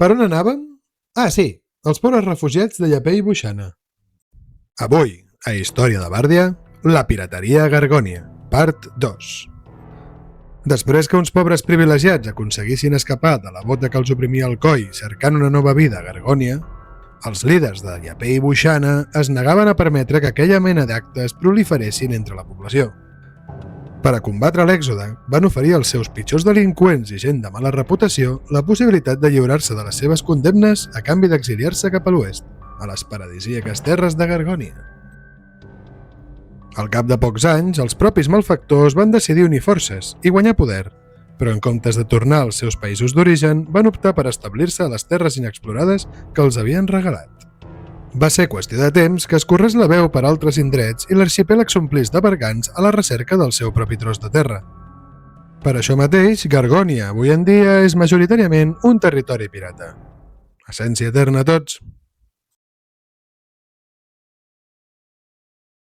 Per on anàvem? Ah, sí, els pobres refugiats de Llapé i Boixana. Avui, a Història de Bàrdia, la pirateria a Gargònia, part 2. Després que uns pobres privilegiats aconseguissin escapar de la bota que els oprimia el coll cercant una nova vida a Gargònia, els líders de Llapé i Boixana es negaven a permetre que aquella mena d'actes proliferessin entre la població. Per a combatre l'èxode, van oferir als seus pitjors delinqüents i gent de mala reputació la possibilitat de lliurar-se de les seves condemnes a canvi d'exiliar-se cap a l'oest, a les paradisíaques terres de Gargònia. Al cap de pocs anys, els propis malfactors van decidir unir forces i guanyar poder, però en comptes de tornar als seus països d'origen, van optar per establir-se a les terres inexplorades que els havien regalat. Va ser qüestió de temps que es corrés la veu per altres indrets i l'arxipèlag s'omplís de bergants a la recerca del seu propi tros de terra. Per això mateix, Gargònia avui en dia és majoritàriament un territori pirata. Essència eterna a tots!